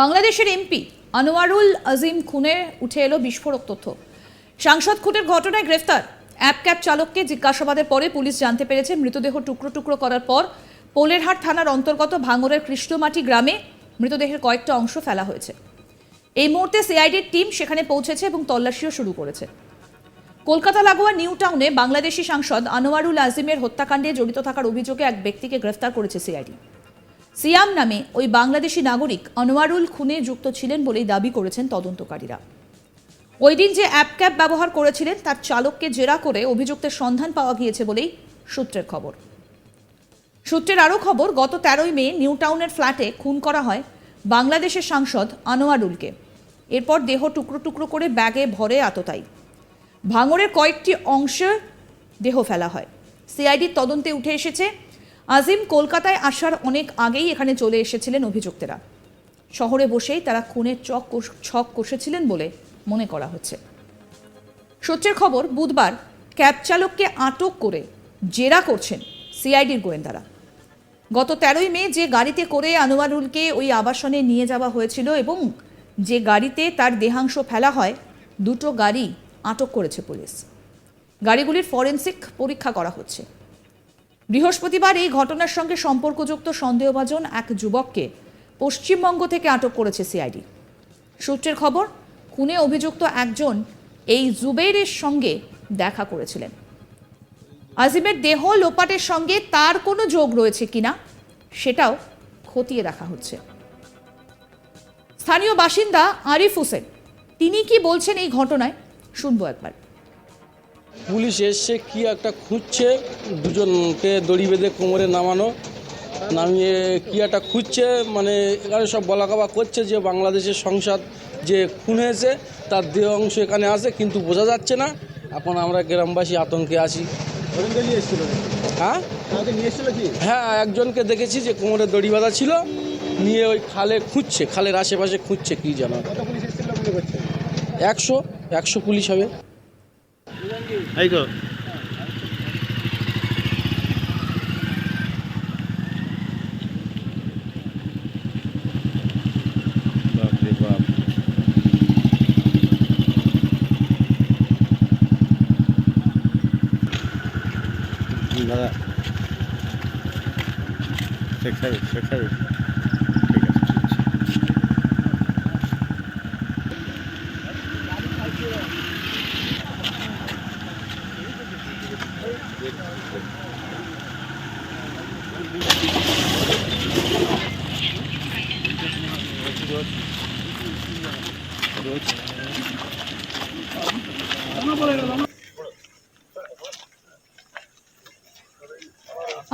বাংলাদেশের এমপি আনোয়ারুল আজিম খুনে উঠে এলো বিস্ফোরক তথ্য। সাংসদ খুনের ঘটনায় গ্রেফতার অ্যাপ ক্যাব চালককে জিজ্ঞাসাবাদের পরে পুলিশ জানতে পেরেছে মৃতদেহ টুকরো টুকরো করার পর পোলেরহাট থানার অন্তর্গত ভাঙড়ের কৃষ্ণমাটি গ্রামে মৃতদেহের কয়েকটা অংশ ফেলা হয়েছে। এই মুহূর্তে সিআইডির টিম সেখানে পৌঁছেছে এবং তল্লাশিও শুরু করেছে। কলকাতা লাগোয়া নিউ টাউনে বাংলাদেশি সাংসদ আনোয়ারুল আজিমের হত্যাকাণ্ডে জড়িত থাকার অভিযোগে এক ব্যক্তিকে গ্রেফতার করেছে সিআইডি। সিয়াম নামে ওই বাংলাদেশি নাগরিক আনোয়ারুল খুনে যুক্ত ছিলেন বলেই দাবি করেছেন তদন্তকারীরা। ওই দিন যে অ্যাপ ক্যাব ব্যবহার করেছিলেন তার চালককে জেরা করে অভিযুক্তের সন্ধান পাওয়া গিয়েছে বলেই সূত্রের খবর। সূত্রের আরও খবর, গত 13ই মে নিউ টাউনের ফ্ল্যাটে খুন করা হয় বাংলাদেশের সাংসদ আনোয়ারুলকে। এরপর দেহ টুকরো টুকরো করে ব্যাগে ভরে আততায়ী ভাঙড়ের কয়েকটি অংশে দেহ ফেলা হয়। সিআইডির তদন্তে উঠে এসেছে আজিম কলকাতায় আসার অনেক আগেই এখানে চলে এসেছিলেন অভিযুক্তেরা। শহরে বসেই তারা খুনের ছক কষেছিলেন বলে মনে করা হচ্ছে। সূত্রের খবর, বুধবার ক্যাব চালককে আটক করে জেরা করছেন সিআইডির গোয়েন্দারা। গত 13ই মে যে গাড়িতে করে আনোয়ারুলকে ওই আবাসনে নিয়ে যাওয়া হয়েছিল এবং যে গাড়িতে তার দেহাংশ ফেলা হয়, দুটো গাড়ি আটক করেছে পুলিশ। গাড়িগুলির ফরেনসিক পরীক্ষা করা হচ্ছে। বৃহস্পতিবার এই ঘটনার সঙ্গে সম্পর্কযুক্ত সন্দেহভাজন এক যুবককে পশ্চিমবঙ্গ থেকে আটক করেছে সিআইডি। সূত্রের খবর, খুনে অভিযুক্ত একজন এই জুবেরের সঙ্গে দেখা করেছিলেন। আজিমের দেহ লোপাটের সঙ্গে তার কোনো যোগ রয়েছে কিনা সেটাও খতিয়ে দেখা হচ্ছে। স্থানীয় বাসিন্দা আরিফ হোসেন তিনি কি বলছেন এই ঘটনায়, শুনবো একবার। পুলিশ এসছে, কি একটা খুঁজছে, দুজনকে দড়ি বেঁধে কোমরে নামিয়ে কি একটা খুঁজছে। মানে এখানে সব বলাকাবা করছে যে বাংলাদেশের সংসদ যে খুন হয়েছে তার দেহ অংশ এখানে আছে, কিন্তু বোঝা যাচ্ছে না। এখন আমরা গ্রামবাসী আতঙ্কে আছি। হ্যাঁ, একজনকে দেখেছি যে কোমরে দড়ি বাঁধা ছিল, নিয়ে ওই খালে খুঁজছে, খালের আশেপাশে খুঁজছে। কি জানো 100 পুলিশ হবে। দাদা শেখ সাহেব ঠিক আছে।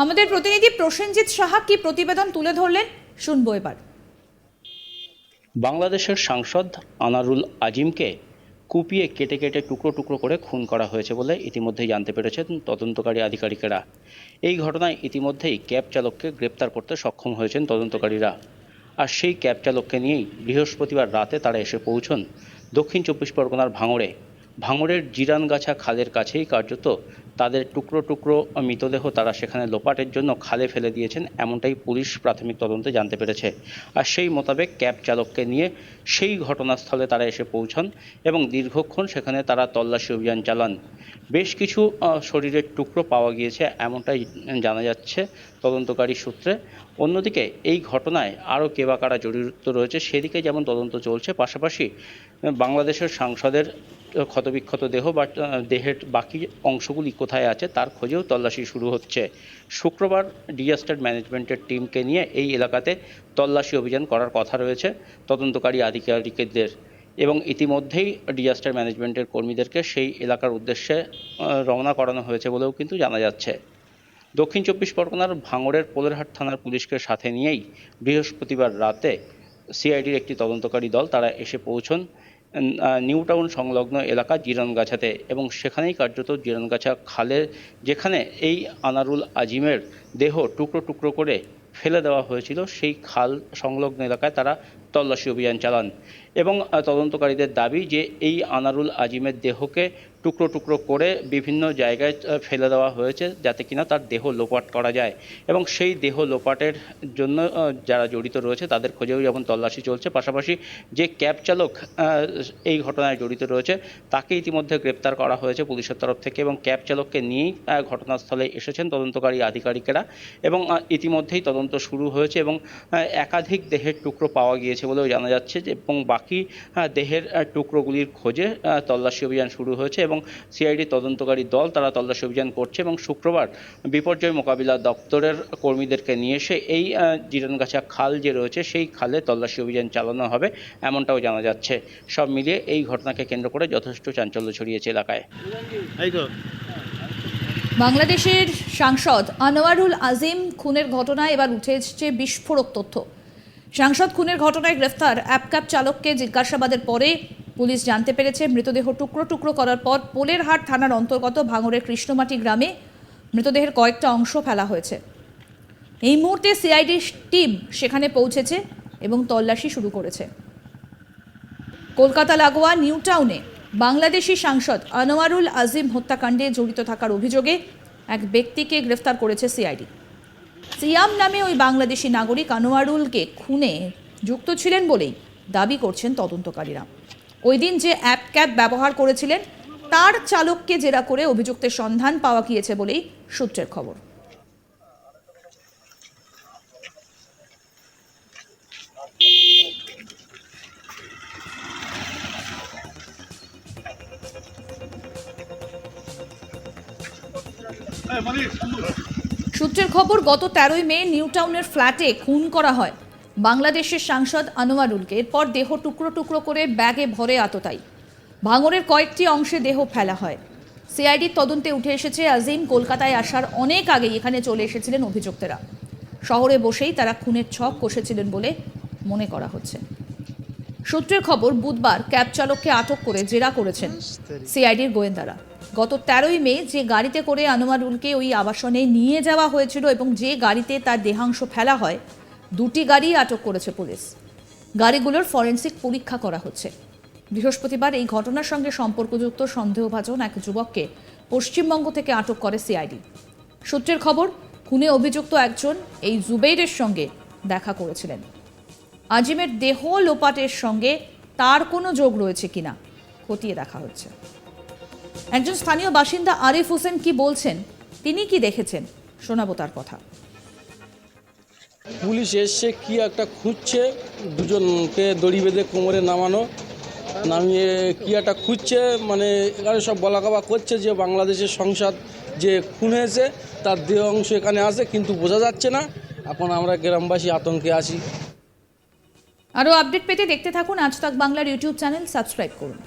আমাদের প্রতিনিধি প্রসেনজিৎ সাহা কি প্রতিবেদন তুলে ধরলেন, শুনবো এবার। বাংলাদেশের সাংসদ আনোয়ারুল আজিমকে কুপিয়ে কেটে কেটে টুকরো টুকরো করে খুন করা হয়েছে বলে ইতিমধ্যেই জানতে পেরেছেন তদন্তকারী আধিকারিকেরা। এই ঘটনায় ইতিমধ্যেই ক্যাব চালককে গ্রেপ্তার করতে সক্ষম হয়েছেন তদন্তকারীরা। আর সেই ক্যাব চালককে নিয়েই বৃহস্পতিবার রাতে তারা এসে পৌঁছন দক্ষিণ 24 পরগনার ভাঙড়ের জিরানগাছা খালের কাছেই কার্যত তাদের টুকরো টুকরো মৃতদেহ তারা সেখানে লোপাটের জন্য খালে ফেলে দিয়েছেন, এমনটাই পুলিশ প্রাথমিক তদন্তে জানতে পেরেছে। আর সেই মোতাবেক ক্যাব চালককে নিয়ে সেই ঘটনাস্থলে তারা এসে পৌঁছান এবং দীর্ঘক্ষণ সেখানে তারা তল্লাশি অভিযান চালান। বেশ কিছু শরীরের টুকরো পাওয়া গিয়েছে, এমনটাই জানা যাচ্ছে তদন্তকারী সূত্রে। অন্যদিকে এই ঘটনায় আরও কে বা কারা জড়িত রয়েছে সেদিকে যেমন তদন্ত চলছে, পাশাপাশি বাংলাদেশের সাংসদের ক্ষতবিক্ষত দেহ বা দেহের বাকি অংশগুলি কোথায় আছে তার খোঁজেও তল্লাশি শুরু হচ্ছে। শুক্রবার ডিজাস্টার ম্যানেজমেন্টের টিমকে নিয়ে এই এলাকাতে তল্লাশি অভিযান করার কথা রয়েছে তদন্তকারী আধিকারিকদের, এবং ইতিমধ্যেই ডিজাস্টার ম্যানেজমেন্টের কর্মীদেরকে সেই এলাকার উদ্দেশ্যে রওনা করানো হয়েছে বলেও কিন্তু জানা যাচ্ছে। দক্ষিণ 24 পরগনার ভাঙড়ের পোলেরহাট থানার পুলিশকে সাথে নিয়েই বৃহস্পতিবার রাতে সিআইডির একটি তদন্তকারী দল তারা এসে পৌঁছন নিউ টাউন সংলগ্ন এলাকা জিরানগাছাতে, এবং সেখানেই কার্যত জিরানগাছা খালের যেখানে এই আনোয়ারুল আজিমের দেহ টুকরো টুকরো করে ফেলে দেওয়া হয়েছিল সেই খাল সংলগ্ন এলাকায় তারা তল্লাশি অভিযান চালান এবং তদন্তকারীদের দাবি যে এই আনারুল আজিমের দেহকে টুকরো টুকরো করে বিভিন্ন জায়গায় ফেলে দেওয়া হয়েছে যাতে কিনা তার দেহ লোপাট করা যায় এবং সেই দেহ লোপাটের জন্য যারা জড়িত রয়েছে তাদের খোঁজেও যেমন তল্লাশি চলছে, পাশাপাশি যে ক্যাব চালক এই ঘটনায় জড়িত রয়েছে তাকে ইতিমধ্যে গ্রেপ্তার করা হয়েছে পুলিশের তরফ থেকে এবং ক্যাব চালককে নিয়েই ঘটনাস্থলে এসেছেন তদন্তকারী আধিকারিকেরা এবং ইতিমধ্যেই তদন্ত শুরু হয়েছে এবং একাধিক দেহের টুকরো পাওয়া গিয়েছে বলেও জানা যাচ্ছে এবং বাকি দেহের টুকরোগুলির খোঁজে তল্লাশি অভিযান শুরু হয়েছে এবং সিআইডি তদন্তকারী দল তারা তল্লাশি অভিযান করছে এবং শুক্রবার বিপর্যয় মোকাবিলা দপ্তরের কর্মীদেরকে নিয়ে এসে এই জিরানগাছা খাল যে রয়েছে সেই খালে তল্লাশি অভিযান চালানো হবে এমনটাও জানা যাচ্ছে। সব মিলিয়ে এই ঘটনাকে কেন্দ্র করে যথেষ্ট চাঞ্চল্য ছড়িয়েছে এলাকায়। বাংলাদেশের সাংসদ আনোয়ারুল আজিম খুনের ঘটনায় এবার উঠে এসেছে বিস্ফোরক তথ্য। সাংসদ খুনের ঘটনায় গ্রেফতার অ্যাপক্যাব চালককে জিজ্ঞাসাবাদের পরে পুলিশ জানতে পেরেছে মৃতদেহ টুকরো টুকরো করার পর পোলেরহাট থানার অন্তর্গত ভাঙড়ের কৃষ্ণমাটি গ্রামে মৃতদেহের কয়েকটা অংশ ফেলা হয়েছে। এই মুহূর্তে সিআইডি টিম সেখানে পৌঁছেছে এবং তল্লাশি শুরু করেছে। কলকাতা লাগোয়া নিউ টাউনে বাংলাদেশি সাংসদ আনোয়ারুল আজিম হত্যাকাণ্ডে জড়িত থাকার অভিযোগে এক ব্যক্তিকে গ্রেফতার করেছে সিআইডি। সিয়াম নামে ওই বাংলাদেশি নাগরিক আনোয়ারুলকে খুনে যুক্ত ছিলেন বলেই দাবি করছেন তদন্তকারীরা। ওই দিন যে অ্যাপ ক্যাব ব্যবহার করেছিলেন তার চালককে জেরা করে অভিযুক্তের সন্ধান পাওয়া গিয়েছে বলেই সূত্রের খবর। সূত্রের খবর, গত 13ই মে নিউ টাউনের ফ্ল্যাটে খুন করা হয় বাংলাদেশের সাংসদ আনোয়ারুলকে। এরপর দেহ টুকরো টুকরো করে ব্যাগে ভরে আততায়ী ভাঙড়ের কয়েকটি অংশে দেহ ফেলা হয়। সিআইডির তদন্তে উঠে এসেছে আজিম কলকাতায় আসার অনেক আগেই এখানে চলে এসেছিলেন অভিযুক্তেরা। শহরে বসেই তারা খুনের ছক কষেছিলেন বলে মনে করা হচ্ছে। সূত্রের খবর, বুধবার ক্যাব চালককে আটক করে জেরা করেছেন সিআইডির গোয়েন্দারা। গত 13ই মে যে গাড়িতে করে আনোয়ারুলকে ওই আবাসনে নিয়ে যাওয়া হয়েছিল এবং যে গাড়িতে তার দেহাংশ ফেলা হয়, দুটি গাড়ি আটক করেছে পুলিশ। গাড়িগুলোর ফরেনসিক পরীক্ষা করা হচ্ছে। বৃহস্পতিবার এই ঘটনার সঙ্গে সম্পর্কযুক্ত সন্দেহভাজন এক যুবককে পশ্চিমবঙ্গ থেকে আটক করে সিআইডি। সূত্রের খবর, খুনে অভিযুক্ত একজন এই জুবেইরের সঙ্গে দেখা করেছিলেন। আজিমের দেহ লোপাটের সঙ্গে তার কোনো যোগ রয়েছে কিনা খতিয়ে দেখা হচ্ছে। একজন স্থানীয় বাসিন্দা আরিফ হোসেন কি বলছেন, তিনি কি দেখেছেন, শোনাবো তার কথা। পুলিশ এসছে কি একটা খুঁজছে, দুজনকে দড়ি বেঁধে কোমরে নামিয়ে কি একটা খুঁজছে, মানে এখানে সব বলাকাবা করছে যে বাংলাদেশের সংসদ যে খুন হয়েছে তার দেহ অংশ এখানে আছে, কিন্তু বোঝা যাচ্ছে না। এখন আমরা গ্রামবাসী আতঙ্কে আছি। আরও আপডেট পেতে দেখতে থাকুন আজ তাক বাংলার ইউটিউব চ্যানেল, সাবস্ক্রাইব করুন।